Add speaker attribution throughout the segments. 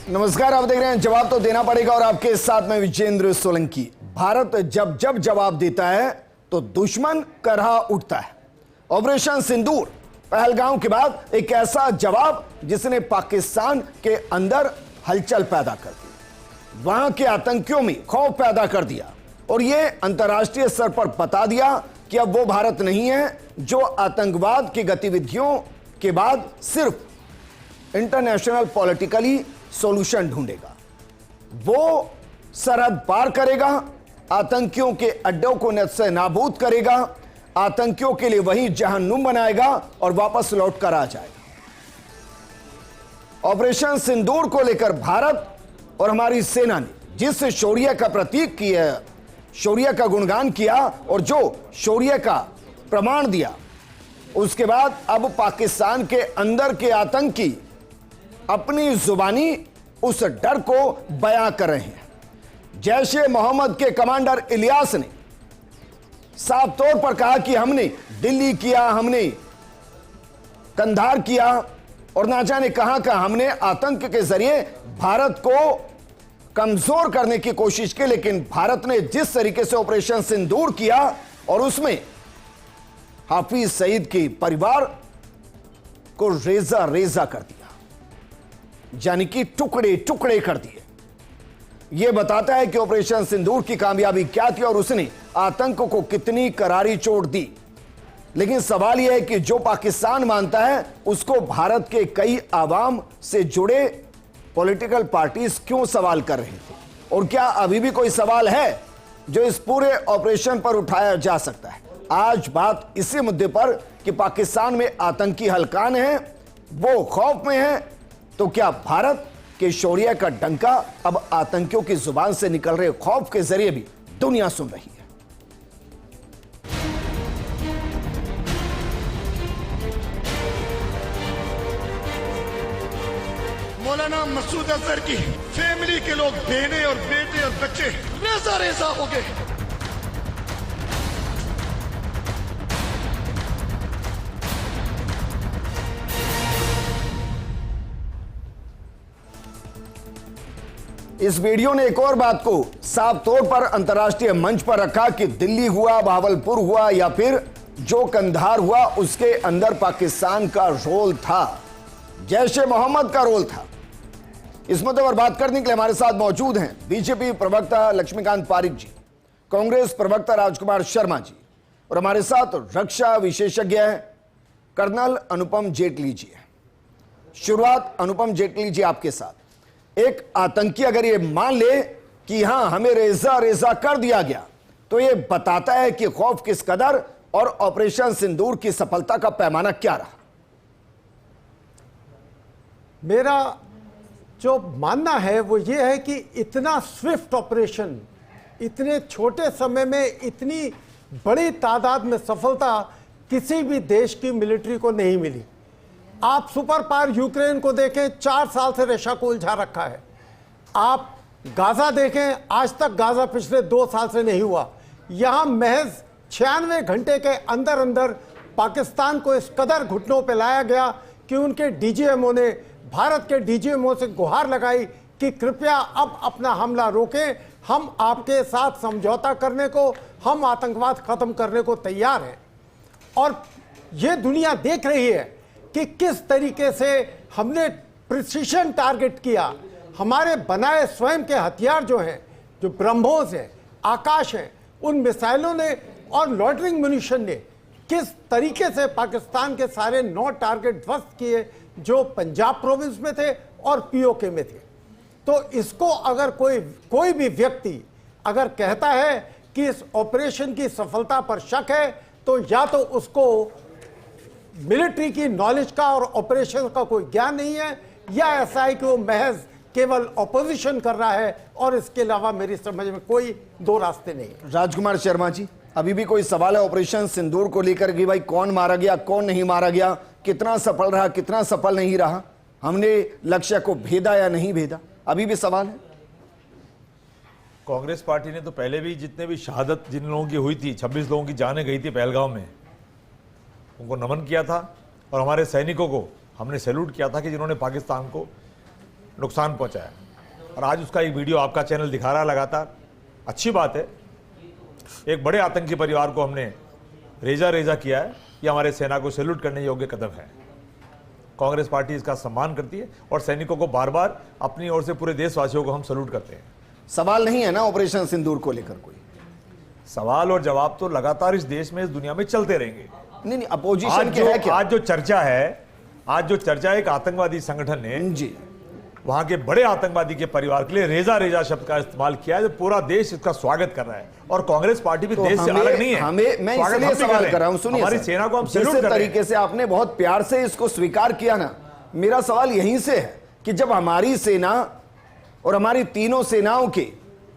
Speaker 1: नमस्कार, आप देख रहे हैं जवाब तो देना पड़ेगा और आपके साथ में विजेंद्र सोलंकी। भारत जब जब जवाब देता है तो दुश्मन करहा उठता है। ऑपरेशन सिंदूर पहलगाम के बाद एक ऐसा जवाब जिसने पाकिस्तान के अंदर हलचल पैदा कर दी, वहां के आतंकियों में खौफ पैदा कर दिया और यह अंतर्राष्ट्रीय स्तर पर बता दिया कि अब वो भारत नहीं है जो आतंकवाद की गतिविधियों के बाद सिर्फ इंटरनेशनल पॉलिटिकली सॉल्यूशन ढूंढेगा। वो सरहद पार करेगा, आतंकियों के अड्डों को नष्ट नाबूद करेगा, आतंकियों के लिए वही जहन्नुम बनाएगा और वापस लौट कर आ जाएगा। ऑपरेशन सिंदूर को लेकर भारत और हमारी सेना ने जिस शौर्य का प्रतीक किया, शौर्य का गुणगान किया और जो शौर्य का प्रमाण दिया, उसके बाद अब पाकिस्तान के अंदर के आतंकी अपनी जुबानी उस डर को बयां कर रहे हैं। जैश-ए मोहम्मद के कमांडर इलियास ने साफ तौर पर कहा कि हमने दिल्ली किया, हमने कंधार किया और ना जाने कहां का हमने आतंक के जरिए भारत को कमजोर करने की कोशिश की। लेकिन भारत ने जिस तरीके से ऑपरेशन सिंदूर किया और उसमें हाफिज सईद के परिवार को रेजा रेजा कर दिया, यानी कि टुकड़े टुकड़े कर दिए, यह बताता है कि ऑपरेशन सिंदूर की कामयाबी क्या थी और उसने आतंक को कितनी करारी चोट दी। लेकिन सवाल यह है कि जो पाकिस्तान मानता है उसको भारत के कई आवाम से जुड़े पॉलिटिकल पार्टीज क्यों सवाल कर रहे थे, और क्या अभी भी कोई सवाल है जो इस पूरे ऑपरेशन पर उठाया जा सकता है। आज बात इसी मुद्दे पर कि पाकिस्तान में आतंकी हलकान हैं, वो खौफ में हैं, तो क्या भारत के शौर्य का डंका अब आतंकियों की जुबान से निकल रहे खौफ के जरिए भी दुनिया सुन रही है।
Speaker 2: मौलाना मसूद अजहर की फैमिली के लोग, बहनें और बेटे और बच्चे रेजा रेजा हो गए।
Speaker 1: इस वीडियो ने एक और बात को साफ तौर पर अंतर्राष्ट्रीय मंच पर रखा कि दिल्ली हुआ, भावलपुर हुआ या फिर जो कंधार हुआ, उसके अंदर पाकिस्तान का रोल था, जैश-ए मोहम्मद का रोल था। इस मुद्दे पर बात करने के लिए हमारे साथ मौजूद हैं बीजेपी प्रवक्ता लक्ष्मीकांत पारिक जी, कांग्रेस प्रवक्ता राजकुमार शर्मा जी और हमारे साथ रक्षा विशेषज्ञ कर्नल अनुपम जेटली जी है। शुरुआत अनुपम जेटली जी आपके साथ। एक आतंकी अगर ये मान ले कि हां हमें रेजा रेजा कर दिया गया, तो ये बताता है कि खौफ किस कदर और ऑपरेशन सिंदूर की सफलता का पैमाना क्या रहा।
Speaker 3: मेरा जो मानना है वो ये है कि इतना स्विफ्ट ऑपरेशन, इतने छोटे समय में इतनी बड़ी तादाद में सफलता किसी भी देश की मिलिट्री को नहीं मिली। आप सुपर पावर यूक्रेन को देखें, 4 साल से रशिया को उलझा रखा है। आप गाजा देखें, आज तक गाजा पिछले 2 साल से नहीं हुआ। यहां महज 96 घंटे के अंदर अंदर पाकिस्तान को इस कदर घुटनों पर लाया गया कि उनके डीजीएमओ ने भारत के डीजीएमओ से गुहार लगाई कि कृपया अब अपना हमला रोकें, हम आपके साथ समझौता करने को, हम आतंकवाद खत्म करने को तैयार हैं। और यह दुनिया देख रही है कि किस तरीके से हमने प्रिसिशन टारगेट किया। हमारे बनाए स्वयं के हथियार जो हैं, जो ब्रह्मोस हैं, आकाश हैं, उन मिसाइलों ने और लॉटरिंग म्यूनिशन ने किस तरीके से पाकिस्तान के सारे 9 टारगेट ध्वस्त किए जो पंजाब प्रोविंस में थे और पीओके में थे। तो इसको अगर कोई भी व्यक्ति अगर कहता है कि इस ऑपरेशन की सफलता पर शक है, तो या तो उसको मिलिट्री की नॉलेज का और ऑपरेशन का कोई ज्ञान नहीं है, या ऐसा है कि वो महज केवल ऑपोजिशन कर रहा है और इसके अलावा मेरी समझ में कोई 2 रास्ते नहीं है।
Speaker 1: राजकुमार शर्मा जी, अभी भी कोई सवाल है ऑपरेशन सिंदूर को लेकर कि भाई कौन मारा गया, कौन नहीं मारा गया, कितना सफल रहा, कितना सफल नहीं रहा, हमने लक्ष्य को भेदा या नहीं भेदा, अभी भी सवाल है।
Speaker 4: कांग्रेस पार्टी ने तो पहले भी जितने भी शहादत जिन लोगों की हुई थी, 26 लोगों की जानें गई थी पहलगाम में, उनको नमन किया था और हमारे सैनिकों को हमने सैल्यूट किया था कि जिन्होंने पाकिस्तान को नुकसान पहुंचाया, और आज उसका एक वीडियो आपका चैनल दिखा रहा है लगातार। अच्छी बात है, एक बड़े आतंकी परिवार को हमने रेजा किया है, ये हमारे सेना को सैल्यूट करने योग्य कदम है। कांग्रेस पार्टी इसका सम्मान करती है और सैनिकों को बार बार अपनी ओर से पूरे देशवासियों को हम सैल्यूट करते हैं।
Speaker 1: सवाल नहीं है ना ऑपरेशन सिंदूर को लेकर कोई?
Speaker 4: सवाल और जवाब तो लगातार इस देश में, इस दुनिया में चलते रहेंगे।
Speaker 1: नहीं, अपोजिशन के है क्या?
Speaker 4: आज जो चर्चा है, एक आतंकवादी संगठन ने
Speaker 1: जी
Speaker 4: वहां के बड़े आतंकवादी के परिवार के लिए रेजा शब्द का इस्तेमाल किया है, जो पूरा देश इसका स्वागत कर रहा है। और कांग्रेस पार्टी भी देश से अलग नहीं है।
Speaker 1: मैं इसलिए सवाल कर रहा हूं, सुनिए,
Speaker 4: हमारी सेना को हम सैल्यूट
Speaker 1: जिस
Speaker 4: कर रहे हैं।
Speaker 1: तरीके से आपने बहुत प्यार से इसको स्वीकार किया ना, मेरा सवाल यहीं से है कि जब हमारी सेना और हमारी तीनों सेनाओं के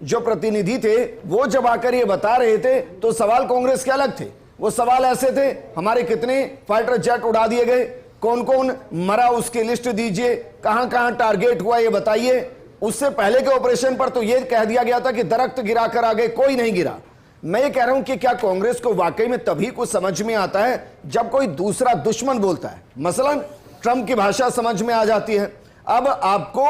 Speaker 1: जो प्रतिनिधि थे वो जब आकर ये बता रहे थे, तो सवाल कांग्रेस के अलग थे। वो सवाल ऐसे थे, हमारे कितने फाइटर जेट उड़ा दिए गए, कौन कौन मरा उसकी लिस्ट दीजिए, कहां कहां टारगेट हुआ ये बताइए। उससे पहले के ऑपरेशन पर तो ये कह दिया गया था कि दरख्त गिरा कर आ गए, कोई नहीं गिरा। मैं ये कह रहा हूं कि क्या कांग्रेस को वाकई में तभी कुछ समझ में आता है जब कोई दूसरा दुश्मन बोलता है? मसलन ट्रंप की भाषा समझ में आ जाती है। अब आपको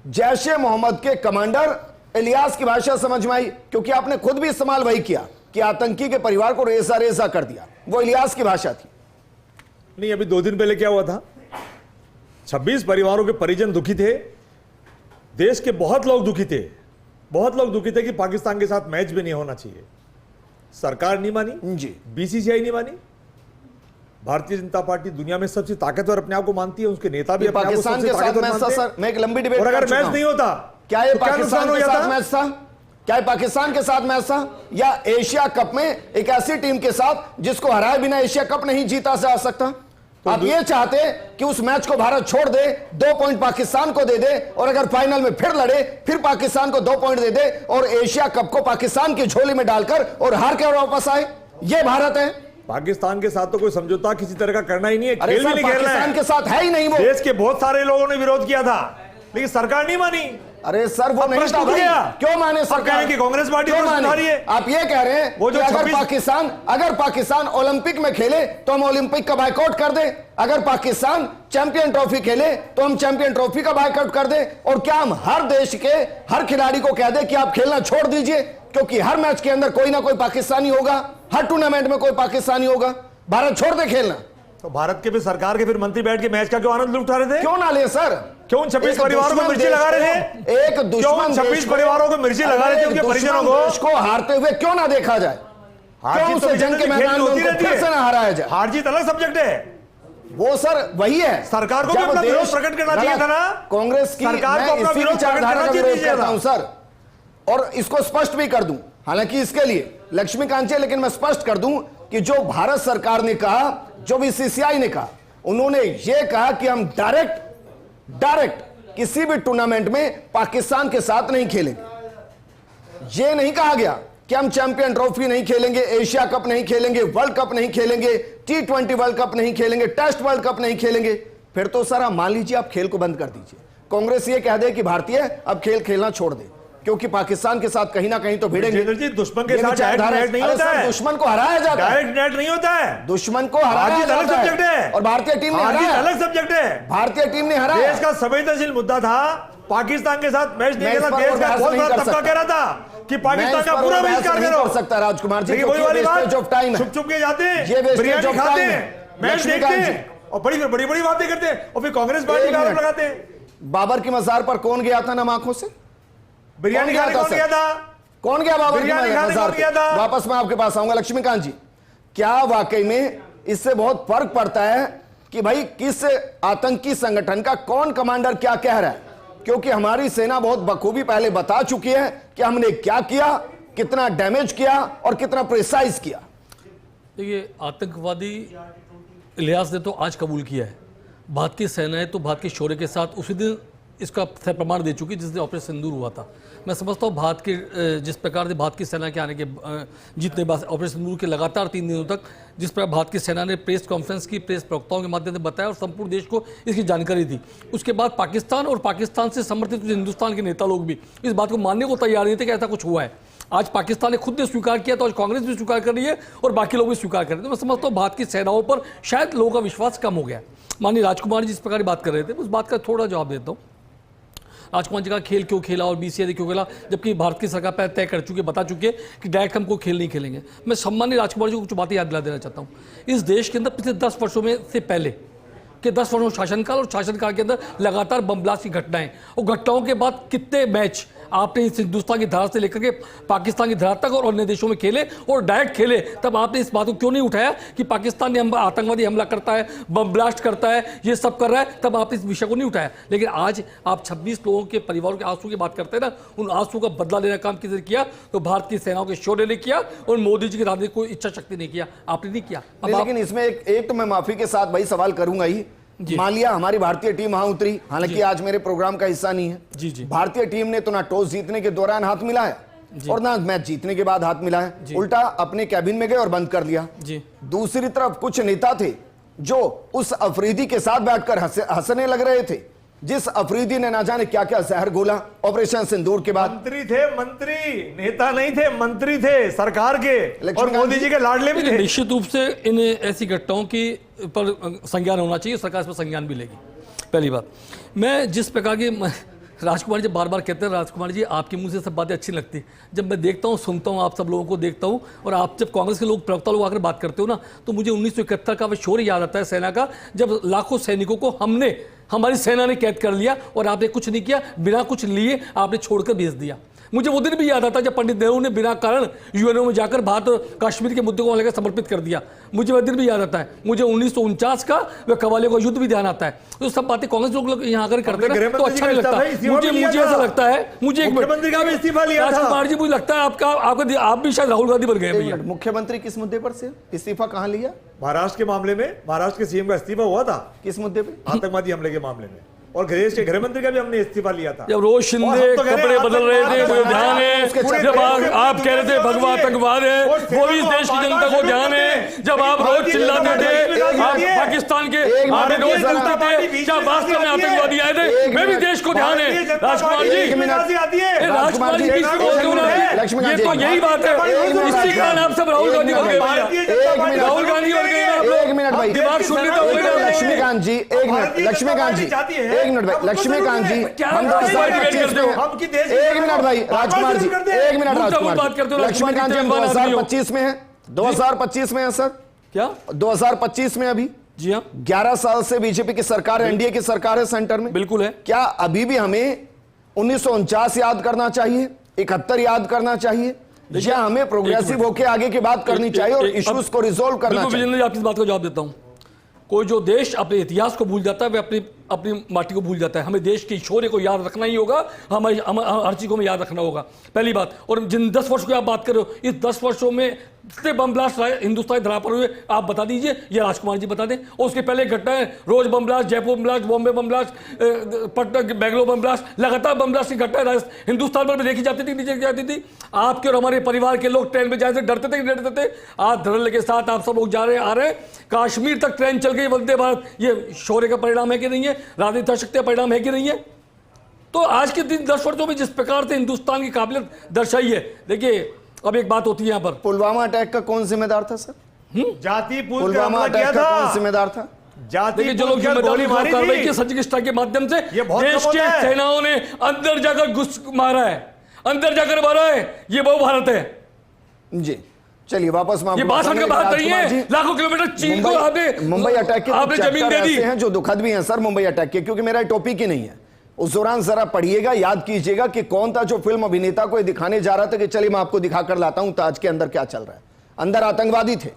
Speaker 1: जैश ए मोहम्मद के कमांडर इलियास की भाषा समझ में आई, क्योंकि आपने खुद भी इस्तेमाल वही किया कि आतंकी के परिवार को रेसा कर दिया। वो इलियास की भाषा थी।
Speaker 4: नहीं, अभी 2 दिन पहले क्या हुआ था, 26 परिवारों के परिजन दुखी थे, देश के बहुत लोग दुखी थे कि पाकिस्तान के साथ मैच भी नहीं होना चाहिए। सरकार नहीं मानी
Speaker 1: जी,
Speaker 4: बीसीसीआई नहीं मानी। भारतीय जनता पार्टी दुनिया में सबसे ताकतवर अपने आप को मानती है, उसके नेता भी अपने आप को
Speaker 1: पाकिस्तान
Speaker 4: सबसे
Speaker 1: के साथ
Speaker 4: ताकतवर
Speaker 1: मैच था
Speaker 4: मानते हैं।
Speaker 1: सर, मैं एक लंबी डिबेट
Speaker 4: और अगर
Speaker 1: कर चुका
Speaker 4: मैच
Speaker 1: हूं।
Speaker 4: नहीं होता,
Speaker 1: क्या ये
Speaker 4: तो क्या
Speaker 1: पाकिस्तान
Speaker 4: नुकसान
Speaker 1: के
Speaker 4: हो
Speaker 1: साथ
Speaker 4: जाता?
Speaker 1: मैच था? क्या ये पाकिस्तान के साथ मैच था? या एशिया कप में एक ऐसी टीम के साथ जिसको हराए बिना एशिया कप नहीं जीता जा सकता? तो आप ये चाहते कि उस मैच को भारत छोड़ दे, 2 पॉइंट पाकिस्तान को दे दे, और अगर फाइनल में फिर लड़े फिर पाकिस्तान को 2 पॉइंट दे दे और एशिया कप को पाकिस्तान की झोली में डालकर और हार के वापस आए? ये भारत है?
Speaker 4: पाकिस्तान के साथ तो कोई समझौता किसी तरह का करना ही नहीं है।
Speaker 1: अरे
Speaker 4: खेल भी
Speaker 1: सर,
Speaker 4: नहीं खेलना
Speaker 1: पाकिस्तान
Speaker 4: है।
Speaker 1: के साथ है ही नहीं वो।
Speaker 4: देश के बहुत सारे लोगों ने विरोध किया था, लेकिन सरकार नहीं मानी।
Speaker 1: अरे सर, वो
Speaker 4: अब
Speaker 1: नहीं
Speaker 4: प्रश्न
Speaker 1: था
Speaker 4: उठ
Speaker 1: भाई।
Speaker 4: गया।
Speaker 1: क्यों माने
Speaker 4: अब कह रहे
Speaker 1: सरकार?
Speaker 4: हैं कि कांग्रेस पार्टी
Speaker 1: क्यों
Speaker 4: प्रश्न
Speaker 1: माने?
Speaker 4: उठा रही है।
Speaker 1: आप ये कह रहे हैं
Speaker 4: वो जो
Speaker 1: कि अगर
Speaker 4: 26
Speaker 1: पाकिस्तान ओलंपिक में खेले तो हम ओलंपिक का बायकॉट कर दें, अगर पाकिस्तान चैंपियन ट्रॉफी खेले तो हम चैंपियन ट्रॉफी का बायकॉट कर दें, और क्या हम हर देश के हर खिलाड़ी को कह दें कि आप खेलना छोड़ दीजिए, क्योंकि हर मैच के अंदर कोई ना कोई पाकिस्तानी होगा, हर टूर्नामेंट में कोई पाकिस्तानी होगा, भारत छोड़ दे खेलना?
Speaker 4: तो भारत के भी सरकार के फिर मंत्री बैठ के मैच का क्यों आनंद उठा रहे थे?
Speaker 1: क्यों ना ले सर?
Speaker 4: क्यों 26 परिवारों को मिर्ची लगा रहे थे?
Speaker 1: एक दुश्मन
Speaker 4: 26 परिवारों को मिर्ची लगा रहे थे, उनके परिजनों को?
Speaker 1: देश को हारते हुए क्यों ना देखा जाए? क्यों उसे जंग के मैदान में उनको फिर से ना हराया जाए?
Speaker 4: हार जीत अलग सब्जेक्ट है।
Speaker 1: वो सर वही है।
Speaker 4: सरकार को भी
Speaker 1: जब
Speaker 4: अपना विरोध
Speaker 1: देश
Speaker 4: प्रकट करना चाहिए था ना?
Speaker 1: कांग्रेस की
Speaker 4: सरकार को
Speaker 1: मैं
Speaker 4: अपना
Speaker 1: इसी
Speaker 4: विरोध प्रकट
Speaker 1: विचारधारा
Speaker 4: करना
Speaker 1: का विरोध
Speaker 4: चाहिए
Speaker 1: करता
Speaker 4: था।
Speaker 1: हूं सर, और इसको स्पष्ट भी कर दूं, हालांकि इसके लिए लक्ष्मीकांत जी, लेकिन मैं स्पष्ट कर दूं कि जो भारत सरकार ने कहा, जो बीसीसीआई ने कहा, उन्होंने ये कहा कि हम डायरेक्ट किसी भी टूर्नामेंट में पाकिस्तान के साथ नहीं खेलेंगे। ये नहीं कहा गया कि हम चैंपियन ट्रॉफी नहीं खेलेंगे, एशिया कप नहीं खेलेंगे, वर्ल्ड कप नहीं खेलेंगे, T20 वर्ल्ड कप नहीं खेलेंगे, टेस्ट वर्ल्ड कप नहीं खेलेंगे। फिर तो सर आप मान लीजिए आप खेल को बंद कर दीजिए, कांग्रेस ये कह दे कि भारतीय अब खेल खेलना छोड़ दे, क्योंकि पाकिस्तान के साथ कहीं ना कहीं तो भिड़ेंगे।
Speaker 4: जी, दुश्मन के साथ डायरेक्ट नहीं होता है।
Speaker 1: दुश्मन को हराया जाता है,
Speaker 4: डायरेक्ट नेट नहीं होता है।
Speaker 1: दुश्मन को हराया
Speaker 4: अलग
Speaker 1: जाता
Speaker 4: सब्जेक्ट है,
Speaker 1: और भारतीय टीम ने हराया।
Speaker 4: अलग सब्जेक्ट है।
Speaker 1: भारतीय टीम ने हराया।
Speaker 4: देश का संवेदनशील मुद्दा था, पाकिस्तान के साथ मैच नहीं खेला। देश का बहुत बड़ा तबका कह रहा था कि पाकिस्तान का पूरा बहिष्कार करो।
Speaker 1: कर सकता राजकुमार जी,
Speaker 4: वही वाली बात,
Speaker 1: ऑफ टाइम है।
Speaker 4: छुप के जाते हैं,
Speaker 1: ये
Speaker 4: बिरयानी खाते हैं, मैच देखते हैं और बड़ी बड़ी बातें करते हैं, और फिर कांग्रेस पार्टी का आरोप लगाते हैं।
Speaker 1: बाबर की मजार पर कौन गया था नम आंखों से?
Speaker 4: बिरयानी खाने कौन गया था?
Speaker 1: कौन गया बाबर की
Speaker 4: बिरयानी खाने
Speaker 1: मजार
Speaker 4: कौन गया था?
Speaker 1: वापस मैं आपके पास आऊंगा लक्ष्मीकांत जी। क्या वाकई में इससे बहुत फर्क पड़ता है कि भाई किस आतंकी संगठन का कौन कमांडर क्या कह रहा है? क्योंकि हमारी सेना बहुत बखूबी पहले बता चुकी है कि हमने क्या किया, कितना डैमेज किया और कितना प्रिसाइज किया।
Speaker 5: देखिए, आतंकवादी इलियास ने तो आज कबूल किया है। भारत की सेनाएं तो भारत के शौर्य के साथ उसी दिन इसका प्रमाण दे चुकी जिस दिन ऑपरेशन सिंदूर हुआ था। मैं समझता हूँ भारत के जिस प्रकार से भारत की सेना के आने के जीतने बाद ऑपरेशन सिंदूर के लगातार 3 दिनों तक जिस प्रकार भारत की सेना ने प्रेस कॉन्फ्रेंस की, प्रेस प्रवक्ताओं के माध्यम से बताया और संपूर्ण देश को इसकी जानकारी दी, उसके बाद पाकिस्तान और पाकिस्तान से समर्थित हिंदुस्तान के नेता लोग भी इस बात को मानने को तैयार नहीं थे कि ऐसा कुछ हुआ है। आज पाकिस्तान ने खुद ने स्वीकार किया, तो आज कांग्रेस भी स्वीकार कर रही है और बाकी लोग भी स्वीकार कर रहे हैं। तो मैं समझता हूँ भारत की सेनाओं पर शायद लोगों का विश्वास कम हो गया। माननीय राजकुमार जी इस प्रकार की बात कर रहे थे, उस बात का थोड़ा जवाब देता हूँ। राजकुमार जी का खेल क्यों खेला और बीसीआई क्यों खेला, जबकि भारत की सरकार पहले तय कर चुकी है, बता चुकी है कि डायरेक्ट हम कोई खेल नहीं खेलेंगे। मैं सम्मानित राजकुमार जी को कुछ बातें याद दिला देना चाहता हूँ। इस देश के अंदर पिछले 10 वर्षों में से पहले कि 10 वर्षों शासनकाल और शासनकाल के अंदर लगातार बम ब्लास्ट की घटनाएं, और घटनाओं के बाद कितने मैच आपने इस हिंदुस्तान की धारा से लेकर के पाकिस्तान की धारा तक और अन्य देशों में खेले और डायरेक्ट खेले, तब आपने इस बात को क्यों नहीं उठाया कि पाकिस्तान ने आतंकवादी हमला करता है, बम ब्लास्ट करता है, ये सब कर रहा है, तब आपने इस विषय को नहीं उठाया। लेकिन आज आप 26 लोगों के परिवारों के आंसू की बात करते हैं ना, उन आंसू का बदला लेने का काम किसने किया? तो भारत की सेनाओं के शौर्य ने किया और मोदी जी की राजनीतिक कोई इच्छा शक्ति नहीं किया, आपने नहीं किया। अब
Speaker 1: लेकिन इसमें एक तो मैं माफी के साथ भाई सवाल करूंगा ही, मान लिया हमारी भारतीय टीम वहां उतरी, हालांकि आज मेरे प्रोग्राम का हिस्सा नहीं है।
Speaker 5: जी जी।
Speaker 1: भारतीय टीम ने तो ना टॉस जीतने के दौरान हाथ मिलाया और ना मैच जीतने के बाद हाथ मिलाया, उल्टा अपने कैबिन में गए और बंद कर दिया।
Speaker 5: जी।
Speaker 1: दूसरी तरफ कुछ नेता थे जो उस अफरीदी के साथ बैठकर हंसने लग रहे थे, जिस अफरीदी ने ना जाने क्या क्या जहर घोला ऑपरेशन सिंदूर के बाद।
Speaker 4: मंत्री थे, मंत्री, नेता नहीं थे, मंत्री थे सरकार के और मोदी जी के लाडले भी थे।
Speaker 5: निश्चित रूप से इन ऐसी घटनाओं की पर संज्ञान होना चाहिए, सरकार इस पर संज्ञान भी लेगी। पहली बात, मैं जिस प्रकार की राजकुमार जी बार बार कहते हैं, राजकुमार जी आपके मुंह से सब बातें अच्छी लगती, जब मैं देखता हूँ, सुनता हूँ, आप सब लोगों को देखता हूँ, और आप जब कांग्रेस के लोग प्रवक्ता लोग आकर बात करते हो ना, तो मुझे 1971 का वह शौर्य याद आता है सेना का, जब लाखों सैनिकों को हमारी सेना ने कैद कर लिया और आपने कुछ नहीं किया, बिना कुछ लिए आपने छोड़कर भेज दिया। मुझे वो दिन भी याद आता जब पंडित नेहरू ने बिना कारण यूएनओ में जाकर भारत और कश्मीर के मुद्दे को लेकर समर्पित कर दिया, मुझे वह दिन भी याद आता है। मुझे 1949 का वह कवालियों का युद्ध भी ध्यान आता है। तो सब बातें कांग्रेस लोग यहाँ आकर करते हैं तो अच्छा नहीं लगता। मुझे ऐसा लगता है, मुझे एक राजकुमार जी, मुझे लगता है आप भी शायद राहुल गांधी बन गए भैया।
Speaker 1: मुख्यमंत्री किस मुद्दे पर से इस्तीफा कहां लिया?
Speaker 4: महाराष्ट्र के मामले में महाराष्ट्र के सीएम का इस्तीफा हुआ था।
Speaker 1: किस मुद्दे पे?
Speaker 4: आतंकवादी हमले के मामले में। और गृह मंत्री का भी हमने इस्तीफा लिया था।
Speaker 5: जब रोज शिंदे कपड़े बदल रहे थे, मुझे ध्यान है। जब आप कह रहे थे भगवा आतंकवाद है, वो भी देश की जनता को ध्यान है। जब आप रोज चिल्लाते थे, आप पाकिस्तान के आगे रोज बोलते थे, क्या वास्तव में आतंकवादी आए थे? मैं भी देश को ध्यान है। राजकुमार जी, राजकुमार जी, ये तो यही बात है, इसी कारण आप सब राहुल गांधी बन गए। राहुल गांधी बन गए।
Speaker 1: एक मिनट भाई,
Speaker 5: दिमाग शून्य तो
Speaker 1: लक्ष्मीकांत जी, एक मिनट, लक्ष्मीकांत जी, एक मिनट भाई, लक्ष्मीकांत जी, हम 2025 में, एक मिनट भाई, राजकुमार जी, एक मिनट राजकुमार, लक्ष्मीकांत जी, हम 2025 में है, 2025 में है सर,
Speaker 5: क्या
Speaker 1: 2025 में अभी?
Speaker 5: जी हाँ,
Speaker 1: 11 साल से बीजेपी की सरकार, एनडीए की सरकार है सेंटर में,
Speaker 5: बिल्कुल है।
Speaker 6: क्या अभी भी हमें 1949 याद करना चाहिए, 71 याद करना चाहिए, या हमें प्रोग्रेसिव होकर आगे की बात करनी चाहिए और इश्यूज को रिजोल्व करना चाहिए?
Speaker 5: आपकी बात को जवाब देता हूं। कोई जो देश अपने इतिहास को भूल जाता है वह अपनी माटी को भूल जाता है। हमें देश के शौर्य को याद रखना ही होगा, हमारी हर चीज को हमें याद रखना होगा, पहली बात। और जिन 10 वर्षों की आप बात कर रहे हो, इस 10 वर्षों में कितने बम ब्लास्ट हिंदुस्तानी धरा पर हुए आप बता दीजिए, या राजकुमार जी बता दें। और उसके पहले घटनाएं, रोज bomb blast, Jaipur bomb blast, Bombay bomb blast, Patna Bangalore bomb blast, लगातार बम ब्लास्ट की घटनाएं हिंदुस्तान पर भी देखी जाती थी, नीचे जाती थी। आपके और हमारे परिवार के लोग ट्रेन में जाने से डरते थे, डरते थे। आज धड़ल्ले के साथ आप सब लोग जा रहे आ रहे, काश्मीर तक ट्रेन चल गई, वंदे भारत। ये शौर्य का परिणाम है कि नहीं है? राजनीतिक शक्ति का परिणाम है कि नहीं है? तो आज के दिन 10 वर्षों में जिस प्रकार से हिंदुस्तान की काबिलियत दर्शाई है, देखिए अब एक बात होती है यहाँ पर,
Speaker 1: पुलवामा अटैक का कौन जिम्मेदार था सर?
Speaker 4: जाति
Speaker 1: पुलवामा अटैक का कौन जिम्मेदार था?
Speaker 5: देखिए जो लोग जिम्मेदारी कार्रवाई की सर्जिकल स्ट्राइक के माध्यम से देश के सेनाओं ने अंदर जाकर घुस मारा है, अंदर जाकर मारा है। ये वो भारत है
Speaker 1: जी। चलिए वापस
Speaker 5: ये भाषण का बात नहीं है। लाखों किलोमीटर चीन को
Speaker 1: मुंबई अटैक के
Speaker 5: आपने जमीन दे दी
Speaker 1: हैं जो दुखद भी हैं सर, मुंबई अटैक के, क्योंकि मेरा टॉपिक ही नहीं है। उस दौरान जरा पढ़िएगा, याद कीजिएगा कि कौन था जो फिल्म अभिनेता को दिखाने जा रहा था कि चलिए मैं आपको दिखाकर लाता हूं ताज के अंदर क्या चल रहा है। अंदर आतंकवादी थे।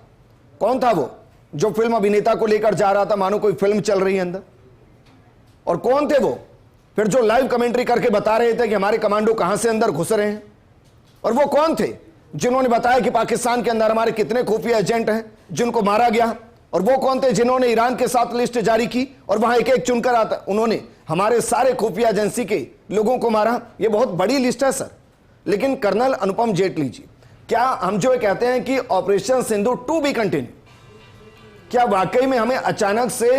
Speaker 1: कौन था वो जो फिल्म अभिनेता को लेकर जा रहा था, मानो कोई फिल्म चल रही है अंदर? और कौन थे वो फिर जो लाइव कमेंट्री करके बता रहे थे कि हमारे कमांडो कहां से अंदर घुस रहे हैं? और वो कौन थे जिन्होंने बताया कि पाकिस्तान के अंदर हमारे कितने खुफिया एजेंट हैं जिनको मारा गया? और वो कौन थे जिन्होंने ईरान के साथ लिस्ट जारी की और वहां एक एक चुनकर आता उन्होंने हमारे सारे खुफिया एजेंसी के लोगों को मारा? ये बहुत बड़ी लिस्ट है सर। लेकिन कर्नल अनुपम जेटली जी, क्या हम जो कहते हैं कि Operation Sindhu to be continue, क्या वाकई में हमें अचानक से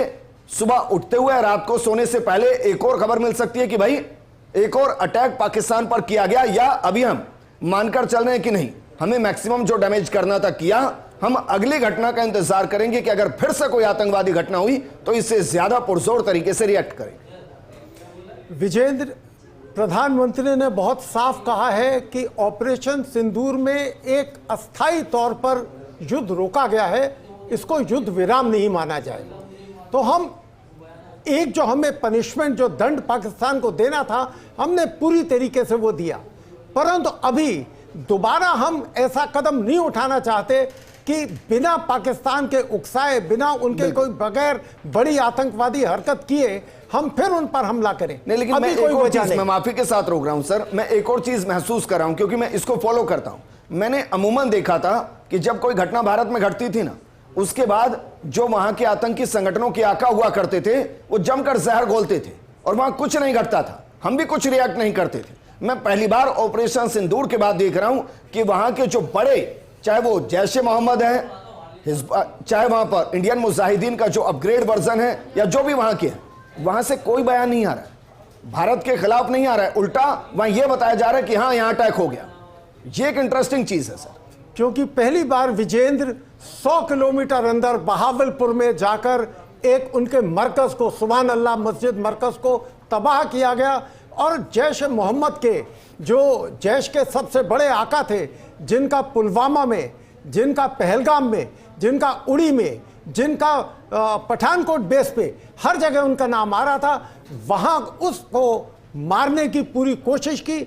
Speaker 1: सुबह उठते हुए रात को सोने से पहले एक और खबर मिल सकती है कि भाई एक और अटैक पाकिस्तान पर किया गया, या अभी हम मानकर चल रहे हैं कि नहीं, हमें मैक्सिमम जो डैमेज करना था किया, हम अगली घटना का इंतजार करेंगे कि अगर फिर से कोई आतंकवादी घटना हुई तो इससे ज्यादा पुरजोर तरीके से रिएक्ट करेंगे?
Speaker 3: विजेंद्र, प्रधानमंत्री ने बहुत साफ कहा है कि ऑपरेशन सिंदूर में एक अस्थायी तौर पर युद्ध रोका गया है, इसको युद्ध विराम नहीं माना जाए। तो हम एक जो हमें पनिशमेंट, जो दंड पाकिस्तान को देना था, हमने पूरी तरीके से वो दिया। परंतु अभी दोबारा हम ऐसा कदम नहीं उठाना चाहते कि बिना पाकिस्तान के उकसाए, बिना उनके कोई बगैर बड़ी आतंकवादी हरकत किए हम फिर उन पर हमला करें।
Speaker 1: नहीं, लेकिन मैं एक और चीज, मैं माफी के साथ रोक रहा हूं सर, मैं एक और चीज महसूस कर रहा हूं क्योंकि मैं इसको फॉलो करता हूं। मैंने अमूमन देखा था कि जब कोई घटना भारत में घटती थी ना, उसके बाद जो वहां के आतंकी संगठनों के आका हुआ करते थे वो जमकर जहर घोलते थे और वहां कुछ नहीं घटता था, हम भी कुछ रिएक्ट नहीं करते थे। मैं पहली बार ऑपरेशन सिंदूर के बाद देख रहा हूं कि वहां के जो बड़े, चाहे वो जैश ए मोहम्मद है, चाहे वहां पर इंडियन मुजाहिदीन का जो अपग्रेड वर्जन है या जो भी वहां के है, वहां से कोई बयान नहीं आ रहा है, भारत के खिलाफ नहीं आ रहा है। उल्टा वहां यह बताया जा रहा है कि हां यहां अटैक हो गया। यह एक इंटरेस्टिंग चीज है सर,
Speaker 3: क्योंकि पहली बार विजेंद्र 100 किलोमीटर अंदर बहावलपुर में जाकर एक उनके मरकज को, सुभान अल्लाह मस्जिद मरकज को तबाह किया गया और जैश ए मोहम्मद के जो जैश के सबसे बड़े आका थे, जिनका पुलवामा में, जिनका पहलगाम में, जिनका उड़ी में, जिनका पठानकोट बेस पे हर जगह उनका नाम आ रहा था, वहां उसको मारने की पूरी कोशिश की।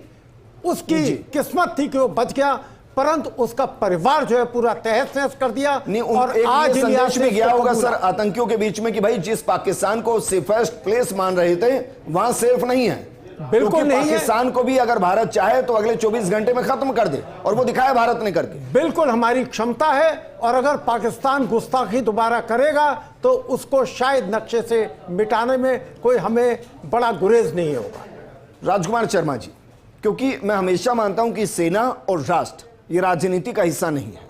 Speaker 3: उसकी किस्मत थी कि वो बच गया, परंतु उसका परिवार जो है पूरा तहस नहस कर दिया।
Speaker 1: और आज संदेश भी गया होगा सर आतंकियों के बीच में कि भाई जिस पाकिस्तान को सेफेस्ट प्लेस मान रहे थे वहां सेफ नहीं है।
Speaker 3: बिल्कुल नहीं है।
Speaker 1: पाकिस्तान को भी अगर भारत चाहे तो अगले 24 घंटे में खत्म कर दे, और वो दिखाया भारत ने करके।
Speaker 3: बिल्कुल हमारी क्षमता है, और अगर पाकिस्तान गुस्ताखी दोबारा करेगा तो उसको शायद नक्शे से मिटाने में कोई हमें बड़ा गुरेज नहीं होगा।
Speaker 1: राजकुमार शर्मा जी, क्योंकि मैं हमेशा मानता हूं कि सेना और राष्ट्र ये राजनीति का हिस्सा नहीं है।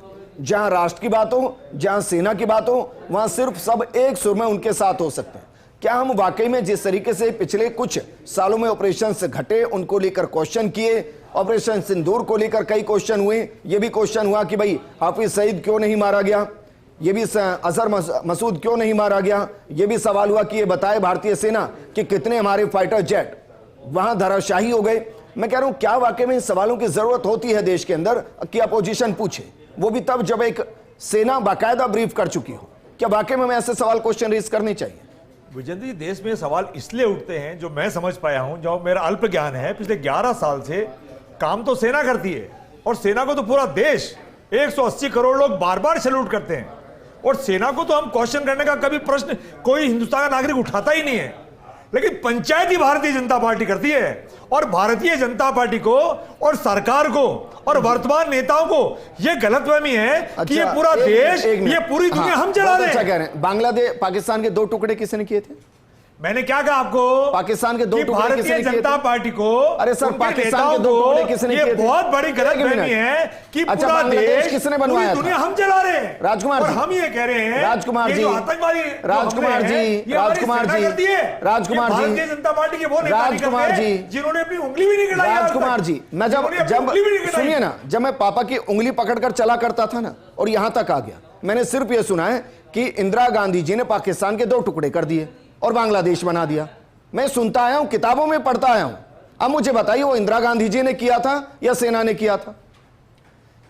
Speaker 1: जहां राष्ट्र की बात हो, जहां सेना की बात हो, वहां सिर्फ सब एक सुर में उनके साथ हो सकते हैं। क्या हम वाकई में जिस तरीके से पिछले कुछ सालों में ऑपरेशन घटे, उनको लेकर क्वेश्चन किए, ऑपरेशन सिंदूर को लेकर कई क्वेश्चन हुए, ये भी क्वेश्चन हुआ कि भाई हाफिज सईद क्यों नहीं मारा गया, ये भी अजहर मसूद क्यों नहीं मारा गया, ये भी सवाल हुआ कि ये बताए भारतीय सेना कि कितने हमारे फाइटर जेट वहां धराशाही हो गए। मैं कह रहा हूं क्या वाकई में इन सवालों की जरूरत होती है देश के अंदर कि अपोजिशन पूछे, वो भी तब जब एक सेना बाकायदा ब्रीफ कर चुकी हो। क्या वाकई में ऐसे सवाल क्वेश्चन रेज करने चाहिए?
Speaker 4: विजेंद्र जी, देश में सवाल इसलिए उठते हैं, जो मैं समझ पाया हूं, जो मेरा अल्प ज्ञान है, पिछले 11 साल से काम तो सेना करती है, और सेना को तो पूरा देश 180 करोड़ लोग बार बार सैल्यूट करते हैं, और सेना को तो हम क्वेश्चन करने का कभी प्रश्न कोई हिंदुस्तान का नागरिक उठाता ही नहीं है। लेकिन पंचायती भारतीय जनता पार्टी करती है, और भारतीय जनता पार्टी को और सरकार को और वर्तमान नेताओं को यह गलतफहमी है कि ये पूरा देश, ये पूरी दुनिया हम चला रहे हैं।
Speaker 1: अच्छा कह रहे हैं। बांग्लादेश, पाकिस्तान के 2 टुकड़े किसने किए थे?
Speaker 4: मैंने क्या कहा आपको?
Speaker 1: पाकिस्तान के 2 टुकड़े किसने किए थे?
Speaker 4: भारतीय जनता पार्टी को,
Speaker 1: अरे सर, पाकिस्तान के 2 टुकड़े किसने किए थे?
Speaker 4: ये बहुत बड़ी गलतफहमी है कि पूरा देश,
Speaker 1: किसने बनवाया?
Speaker 4: दुनिया हम चला रहे हैं।
Speaker 1: राजकुमार जी,
Speaker 4: हम ये कह रहे हैं,
Speaker 1: राजकुमार जी,
Speaker 4: आतंकवादी,
Speaker 1: राजकुमार जी, राजकुमार जी, राजकुमार जी,
Speaker 4: भारतीय जनता पार्टी के वो नेता
Speaker 1: राजकुमार जी,
Speaker 4: जिन्होंने अपनी उंगली भी नहीं गिराई।
Speaker 1: राजकुमार जी, मैं जब सुनिए ना, जब मैं पापा की उंगली पकड़कर चला करता था ना, और यहां तक आ गया, मैंने सिर्फ यह सुना है कि इंदिरा गांधी जी ने पाकिस्तान के 2 टुकड़े कर दिए और बांग्लादेश बना दिया। मैं सुनता आया हूं, किताबों में पढ़ता आया हूं। अब मुझे बताइए वो इंदिरा गांधी जी ने किया था या सेना ने किया था?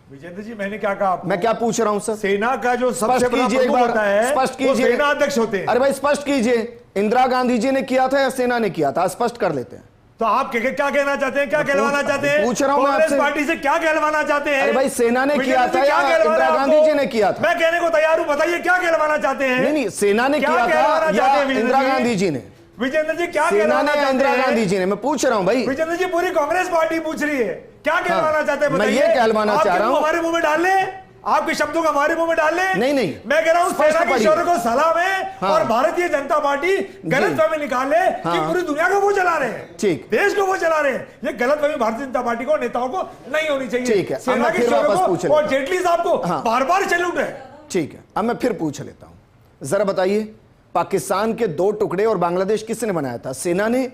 Speaker 4: विजेंद्र जी, मैंने क्या कहा आपको?
Speaker 1: मैं क्या पूछ रहा हूं सर?
Speaker 4: सेना का जो सबसे बड़ा प्रमुख होता है,
Speaker 1: स्पष्ट कीजिए,
Speaker 4: सेना अध्यक्ष होते हैं।
Speaker 1: अरे भाई स्पष्ट कीजिए, इंदिरा गांधी जी ने किया था या सेना ने किया था? स्पष्ट कर लेते हैं।
Speaker 4: तो आप क्या कहना चाहते हैं? क्या कहलवाना चाहते हैं?
Speaker 1: पूछ रहा हूं मैं
Speaker 4: कांग्रेस
Speaker 1: आपसे,
Speaker 4: पार्टी से क्या कहलवाना चाहते हैं?
Speaker 1: अरे भाई सेना ने किया था या इंदिरा गांधी जी ने किया था?
Speaker 4: मैं कहने को तैयार हूं, बताइए क्या कहलवाना चाहते हैं?
Speaker 1: नहीं, सेना ने किया था या इंदिरा गांधी जी ने?
Speaker 4: विजेंद्र जी, क्या
Speaker 1: सेना ने या इंदिरा गांधी जी ने? मैं पूछ रहा हूं भाई।
Speaker 4: विजेंद्र जी, पूरी कांग्रेस पार्टी पूछ रही है, क्या कहलवाना चाहते हैं?
Speaker 1: मैं ये कहलवाना चाह रहा हूं,
Speaker 4: हमारे मुंह में डाल ले, आपके शब्दों को हमारे मुंह में डाल ले।
Speaker 1: नहीं,
Speaker 4: मैं कह रहा हूं सेना के शौर्य को सलाम है, और भारतीय जनता पार्टी गलतफहमी निकाल ले कि पूरी दुनिया को वो चला रहे हैं, ठीक, देश को वो चला रहे हैं। ये गलतफहमी भारतीय जनता पार्टी को, नेताओं को नहीं होनी चाहिए।
Speaker 1: ठीक है,
Speaker 4: सेना के शौर्य को और जेटली साहब को बार बार सैल्यूट है।
Speaker 1: ठीक है, अब मैं फिर पूछ लेता हूं, जरा बताइए, पाकिस्तान के 2 टुकड़े और बांग्लादेश किसने बनाया था, सेना ने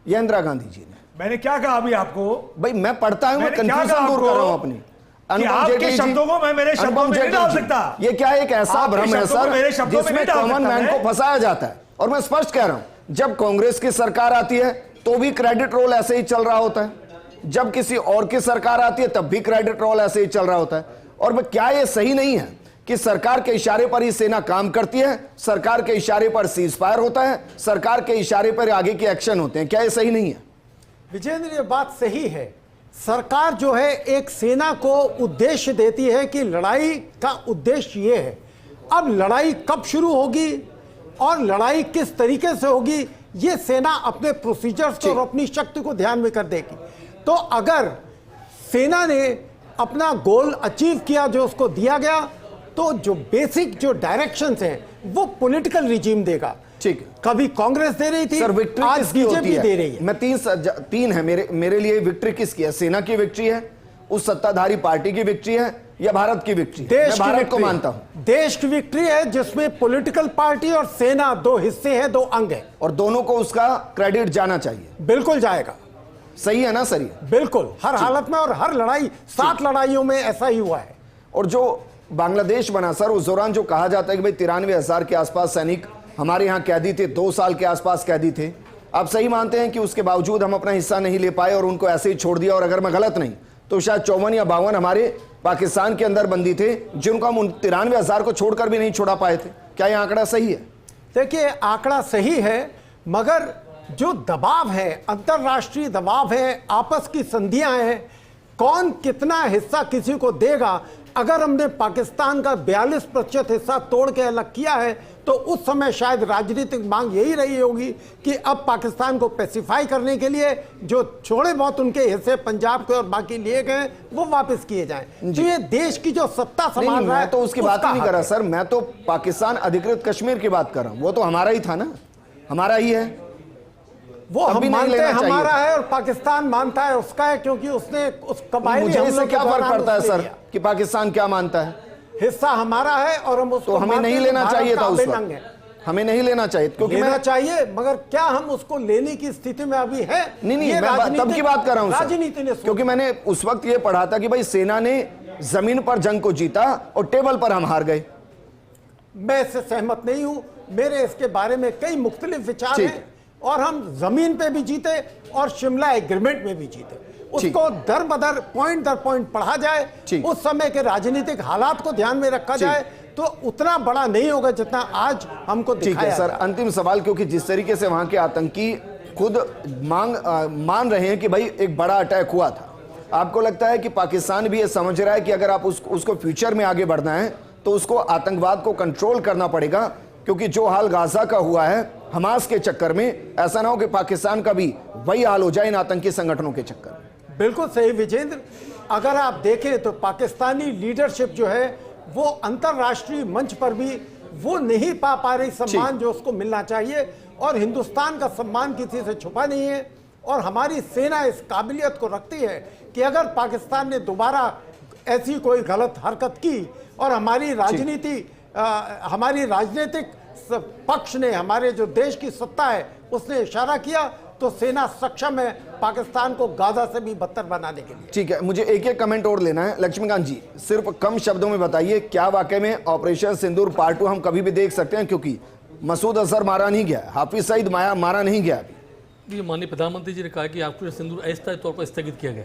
Speaker 1: या इंदिरा गांधी जी ने?
Speaker 4: मैंने क्या कहा अभी आपको?
Speaker 1: भाई मैं पढ़ता हूं, मैं कंफ्यूजन दूर कर रहा हूं अपनी।
Speaker 4: आपके शब्दों को मैं मेरे शब्दों में नहीं डाल सकता।
Speaker 1: ये क्या एक ऐसा भ्रम है सर जिसमें कॉमन मैन को फंसाया जाता है? और मैं स्पष्ट कह रहा हूं, जब कांग्रेस की सरकार आती है
Speaker 6: तो भी क्रेडिट रोल ऐसे ही चल रहा होता है, जब किसी और की सरकार आती है तब भी क्रेडिट रोल ऐसे ही चल रहा होता है। और क्या ये सही नहीं है कि सरकार के इशारे पर ही सेना काम करती है, सरकार के इशारे पर सीज फायर होता है, सरकार के इशारे पर आगे के एक्शन होते हैं? क्या ये सही नहीं है?
Speaker 3: विजेंद्र, ये बात सही है। सरकार जो है एक सेना को उद्देश्य देती है कि लड़ाई का उद्देश्य ये है। अब लड़ाई कब शुरू होगी और लड़ाई किस तरीके से होगी, ये सेना अपने प्रोसीजर्स को और अपनी शक्ति को ध्यान में कर देगी। तो अगर सेना ने अपना गोल अचीव किया जो उसको दिया गया, तो जो बेसिक जो डायरेक्शंस हैं वो पॉलिटिकल रिजीम देगा।
Speaker 6: ठीक है,
Speaker 3: कभी कांग्रेस दे रही थी,
Speaker 6: सर विक्ट्री
Speaker 3: आज
Speaker 6: किसकी होती
Speaker 3: बीजेपी
Speaker 6: है?
Speaker 3: दे रही है।
Speaker 6: मैं तीन है मेरे लिए विक्ट्री किसकी है? सेना की विक्ट्री है, उस सत्ताधारी पार्टी की विक्ट्री है, या भारत की विक्ट्री है? मैं भारत को मानता हूं।
Speaker 3: देश की विक्ट्री है जिसमें पॉलिटिकल पार्टी और सेना दो हिस्से हैं, दो अंग हैं,
Speaker 6: और दोनों को उसका क्रेडिट जाना चाहिए।
Speaker 3: बिल्कुल जाएगा।
Speaker 6: सही है ना सर? ये
Speaker 3: बिल्कुल, हर हालत में और हर लड़ाई, 7 लड़ाइयों में ऐसा ही हुआ है।
Speaker 6: और जो बांग्लादेश बना सर, उस दौरान जो कहा जाता है कि भाई 93,000 के आसपास सैनिक हमारे यहाँ कैदी थे, 2 साल के आसपास कैदी थे, आप सही मानते हैं कि उसके बावजूद हम अपना हिस्सा नहीं ले पाए और उनको ऐसे ही छोड़ दिया? और अगर मैं गलत नहीं तो शायद 54 या 52 हमारे पाकिस्तान के अंदर बंदी थे, जिनको हम 93,000 को छोड़कर भी नहीं छोड़ा पाए थे। क्या यह आंकड़ा सही है?
Speaker 3: देखिए, आंकड़ा सही है, मगर जो दबाव है, अंतरराष्ट्रीय दबाव है, आपस की संधियां हैं, कौन कितना हिस्सा किसी को देगा। अगर हमने पाकिस्तान का 42% हिस्सा तोड़ के अलग किया है, तो उस समय शायद राजनीतिक मांग यही रही होगी कि अब पाकिस्तान को पैसिफाई करने के लिए जो थोड़े बहुत उनके हिस्से पंजाब के और बाकी लिए गए वो वापस किए जाएं। तो ये देश की जो सत्ता संभाल रहा है,
Speaker 6: मैं तो उसकी बात ही नहीं कर रहा सर, मैं तो पाकिस्तान अधिकृत कश्मीर की बात कर रहा हूं। वो तो हमारा ही था ना, हमारा ही है।
Speaker 3: वो हम मानते हैं हमारा है और पाकिस्तान मानता है उसका है, क्योंकि उसने उस कबायली
Speaker 6: मुझे इससे क्या फर्क पड़ता है सर
Speaker 3: लिया।
Speaker 6: कि पाकिस्तान क्या मानता है?
Speaker 3: हिस्सा हमारा है और हम उसको
Speaker 6: तो हमें नहीं लेना चाहिए था उस वक्त, हमें नहीं लेना चाहिए, क्योंकि
Speaker 3: लेना
Speaker 6: मैं
Speaker 3: चाहिए, मगर क्या हम उसको लेने की स्थिति में अभी है?
Speaker 6: नहीं, मैं तब की बात कर रहा हूं
Speaker 3: राजनीति ने,
Speaker 6: क्योंकि मैंने उस वक्त ये पढ़ा था कि भाई सेना ने जमीन पर जंग को जीता और टेबल पर हम हार गए।
Speaker 3: मैं इससे सहमत नहीं हूं। मेरे इसके बारे में कई मुख्तलिफ विचार हैं, और हम जमीन पे भी जीते और शिमला एग्रीमेंट में भी जीते। उसको दर बदर, पॉइंट दर पॉइंट पढ़ा जाए, उस समय के राजनीतिक हालात को ध्यान में रखा जाए, तो उतना बड़ा नहीं होगा जितना आज हमको दिखाया।
Speaker 6: ठीक है सर, अंतिम सवाल, क्योंकि जिस तरीके से वहां के आतंकी खुद मान रहे हैं कि भाई एक बड़ा अटैक हुआ था, आपको लगता है कि पाकिस्तान भी ये समझ रहा है कि अगर आप उसको फ्यूचर में आगे बढ़ना है तो उसको आतंकवाद को कंट्रोल करना पड़ेगा? क्योंकि जो हाल गाजा का हुआ है हमास के चक्कर में, ऐसा ना हो कि पाकिस्तान का भी वही हाल हो जाए इन आतंकी संगठनों के चक्कर में।
Speaker 3: बिल्कुल सही विजेंद्र, अगर आप देखें तो पाकिस्तानी लीडरशिप जो है वो अंतरराष्ट्रीय मंच पर भी वो नहीं पा रही सम्मान जो उसको मिलना चाहिए, और हिंदुस्तान का सम्मान किसी से छुपा नहीं है। और हमारी सेना इस काबिलियत को रखती है कि अगर पाकिस्तान ने दोबारा ऐसी कोई गलत हरकत की और हमारी राजनीतिक पक्ष ने, हमारे जो देश की सत्ता है उसने इशारा किया, तो सेना सक्षम है पाकिस्तान को गाजा से भी बदतर बनाने के लिए।
Speaker 6: ठीक है, मुझे एक कमेंट और लेना है। लक्ष्मीकांत जी, सिर्फ कम शब्दों में बताइए, क्या वाकई में ऑपरेशन सिंदूर पार्ट 2 हम कभी भी देख सकते हैं? क्योंकि मसूद अजहर मारा नहीं गया, हाफिज सईद मारा नहीं गया अभी।
Speaker 5: ये माननीय प्रधानमंत्री जी ने कहा कि ऑपरेशन सिंदूर अस्थायी तौर पर स्थगित किया गया,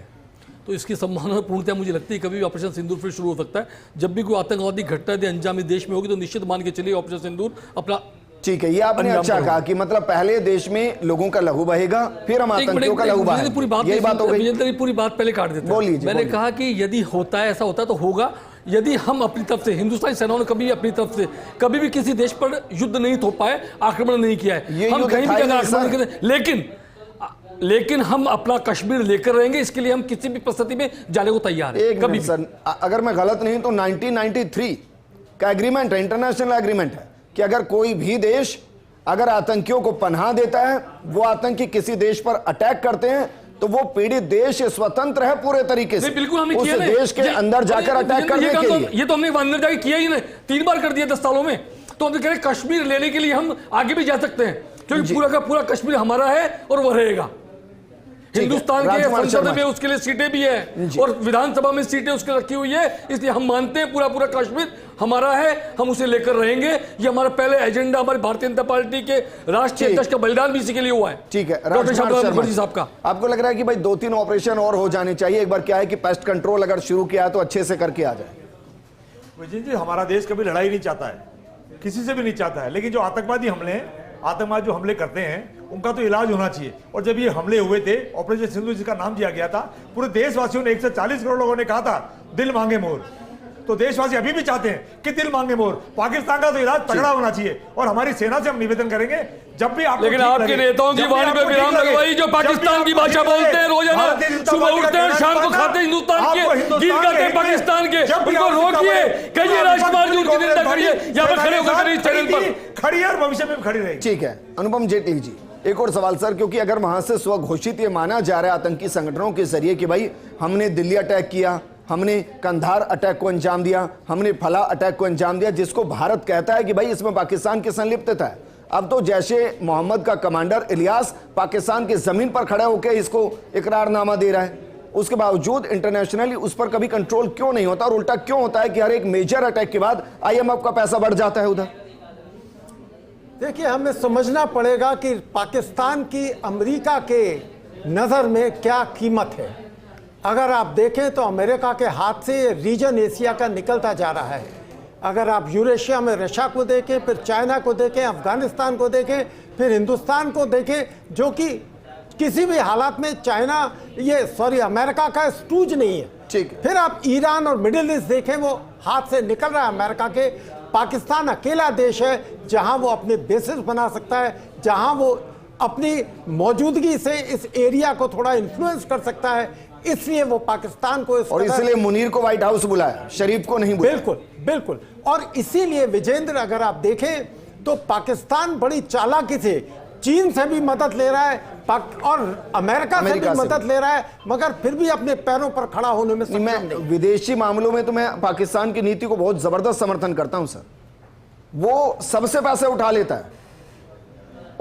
Speaker 5: तो इसकी संभावना पूर्णतः मुझे लगती है कभी भी ऑपरेशन सिंदूर फिर शुरू हो सकता है। जब भी कोई आतंकवादी घटना यदि अंजामी देश में होगी तो निश्चित मान के चलिए ऑपरेशन सिंदूर अपना।
Speaker 6: ठीक है, ये आपने अच्छा कहा कि मतलब पहले देश में लोगों का लहू बहेगा, फिर हम आतंकियों का लहू बहाएंगे।
Speaker 5: पूरी बात
Speaker 6: यही बात हो गई।
Speaker 5: पूरी बात पहले काट देते
Speaker 6: हैं।
Speaker 5: मैंने कहा कि यदि होता है, ऐसा होता है तो होगा। यदि हम अपनी तरफ से, हिंदुस्तानी सेनाओं ने कभी अपनी तरफ से कभी भी किसी देश पर युद्ध नहीं थोप पाए, आक्रमण नहीं किया है, हम कहीं भी आक्रमण करें, लेकिन हम अपना कश्मीर लेकर रहेंगे। इसके लिए हम किसी भी परिस्थिति में जाने को तैयार हैं।
Speaker 6: कभी सर, अगर मैं गलत नहीं तो 1993 का एग्रीमेंट है, इंटरनेशनल एग्रीमेंट है कि अगर कोई भी देश अगर आतंकियों को पनाह देता है, वो आतंकी किसी देश पर अटैक करते हैं, तो वो पीड़ित देश स्वतंत्र है पूरे तरीके से
Speaker 5: बिल्कुल हमने
Speaker 6: उस देश के अंदर जाकर अटैक करने के लिए।
Speaker 5: ये तो हमने अंदर जाकर किया ही नहीं, 3 बार कर दिया 10 सालों में। तो हम कह रहे कश्मीर लेने के लिए हम आगे भी जा सकते हैं, क्योंकि पूरा का पूरा कश्मीर हमारा है और वो रहेगा। हिंदुस्तान के संसद में उसके लिए सीटें भी है और विधानसभा में सीटें उसके रखी हुई है, इसलिए हम मानते हैं पूरा कश्मीर हमारा है, हम उसे लेकर रहेंगे। ये हमारा पहले एजेंडा, हमारी भारतीय जनता पार्टी के राष्ट्रीय अध्यक्ष का बलिदान भी इसी के लिए हुआ है।
Speaker 1: ठीक है,
Speaker 5: डॉक्टर
Speaker 1: राजकुमार शर्मा
Speaker 5: मुखर्जी साहब का।
Speaker 1: आपको लग रहा है कि भाई 2-3 ऑपरेशन और हो जाने चाहिए? एक बार क्या है कि पेस्ट कंट्रोल अगर शुरू किया तो अच्छे से करके आ जाए।
Speaker 4: विजय जी, हमारा देश कभी लड़ाई नहीं चाहता है, किसी से भी नहीं चाहता है, लेकिन जो आतंकवादी हमले हैं, आतंकवाद जो हमले करते हैं, उनका तो इलाज होना चाहिए। और जब ये हमले हुए थे, ऑपरेशन सिंदूर जिसका नाम दिया गया था, पूरे देशवासियों ने 140 करोड़ लोगों ने कहा था दिल मांगे मोर। तो देशवासी अभी भी चाहते हैं कि दिल मांगे मोर। पाकिस्तान का तो इलाज तगड़ा होना चाहिए। और हमारी सेना से हम निवेदन करेंगे, जब भी आप,
Speaker 5: लेकिन आपके नेताओं की वाणी पे विराम लगवाई, जो पाकिस्तान की भाषा बोलते हैं, रोजाना सुबह उठते हैं, शाम को खाते हैं हिंदुस्तान के, गीत गाते हैं पाकिस्तान के, उनको रोकिए, कहिए राजकुमार जी उनकी निंदा करिए, यहाँ पर खड़े होकर इस चैनल पर
Speaker 4: खड़ी है और भविष्य में भी खड़ी रहेगी।
Speaker 1: ठीक है, अनुपम जेटली जी, एक और सवाल सर, क्योंकि अगर वहां से स्वघोषित ये माना जा रहा है आतंकी संगठनों के जरिए कि भाई हमने दिल्ली अटैक किया, हमने कंधार अटैक को अंजाम दिया, हमने फला अटैक को अंजाम दिया, जिसको भारत कहता है कि भाई इसमें पाकिस्तान की संलिप्तता है। अब तो जैसे मोहम्मद का कमांडर इलियास पाकिस्तान की जमीन पर खड़ा होकर इसको इकरारनामा दे रहा है, उसके बावजूद इंटरनेशनली उस पर कभी कंट्रोल क्यों नहीं होता? और उल्टा क्यों होता है कि हर एक मेजर अटैक के बाद IMF का पैसा बढ़ जाता है उधर?
Speaker 3: देखिए, हमें समझना पड़ेगा कि पाकिस्तान की अमेरिका के नज़र में क्या कीमत है। अगर आप देखें तो अमेरिका के हाथ से रीजन एशिया का निकलता जा रहा है। अगर आप यूरेशिया में रशिया को देखें, फिर चाइना को देखें, अफगानिस्तान को देखें, फिर हिंदुस्तान को देखें, जो कि किसी भी हालात में अमेरिका का स्टूज नहीं है।
Speaker 1: ठीक है।
Speaker 3: फिर आप ईरान और मिडिल ईस्ट देखें, वो हाथ से निकल रहा है अमेरिका के। पाकिस्तान अकेला देश है जहां वो अपने बेसिस बना सकता है, जहां वो अपनी मौजूदगी से इस एरिया को थोड़ा इन्फ्लुएंस कर सकता है। इसलिए वो पाकिस्तान को
Speaker 1: और इसलिए मुनीर को व्हाइट हाउस बुलाया, शरीफ को नहीं बुलाया।
Speaker 3: बिल्कुल बिल्कुल। और इसीलिए विजेंद्र, अगर आप देखें तो पाकिस्तान बड़ी चालाकी से चीन से भी मदद ले रहा है और अमेरिका से भी मदद ले रहा है, मगर फिर भी अपने पैरों पर खड़ा होने में सक्षम नहीं।
Speaker 1: विदेशी मामलों में तो मैं पाकिस्तान की नीति को बहुत जबरदस्त समर्थन करता हूं सर। वो सबसे पैसे उठा लेता है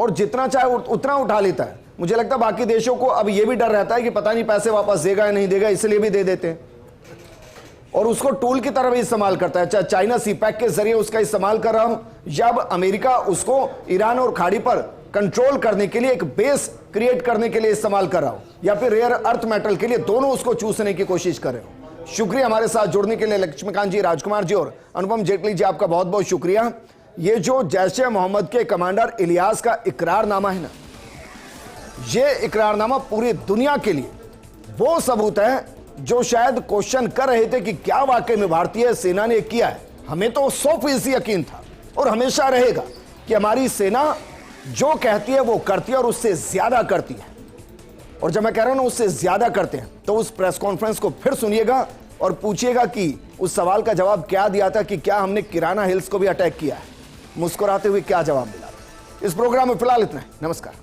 Speaker 1: और जितना चाहे उतना उठा लेता है। मुझे लगता है बाकी देशों को अब यह भी डर रहता है कि पता नहीं पैसे वापस देगा या नहीं देगा, इसलिए भी दे देते हैं और उसको टूल की तरह भी इस्तेमाल करता है। चाहे चाइना सीपैक के जरिए उसका इस्तेमाल कर रहा हूं, जब अमेरिका उसको ईरान और खाड़ी पर कंट्रोल करने के लिए एक बेस क्रिएट करने के लिए इस्तेमाल कर रहा हूं, या फिर रेयर अर्थ मेटल के लिए, दोनों उसको चूसने की कोशिश कर रहे हो। शुक्रिया हमारे साथ जुड़ने के लिए लक्ष्मीकांत जी, राजकुमार जी और अनुपम जेटली जी, आपका बहुत बहुत शुक्रिया। ये जो जैश-ए मोहम्मद के कमांडर इलियास का इकरारनामा है ना, ये इकरारनामा पूरी दुनिया के लिए वो सबूत है जो शायद क्वेश्चन कर रहे थे कि क्या वाकई में भारतीय सेना ने किया है। हमें तो 100% यकीन था और हमेशा रहेगा कि हमारी सेना जो कहती है वो करती है और उससे ज्यादा करती है। और जब मैं कह रहा हूं ना उससे ज्यादा करते हैं, तो उस प्रेस कॉन्फ्रेंस को फिर सुनिएगा और पूछिएगा कि उस सवाल का जवाब क्या दिया था कि क्या हमने किराना हिल्स को भी अटैक किया है। मुस्कुराते हुए क्या जवाब मिला। इस प्रोग्राम में फिलहाल इतना है। नमस्कार।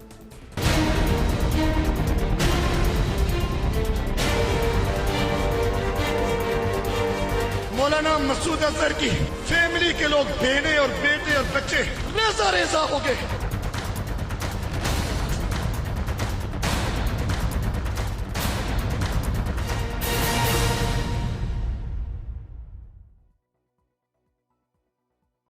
Speaker 2: मौलाना मसूद अजहर की फैमिली के लोग, बहनें और बेटे और बच्चे रेजा रेजा हो गए।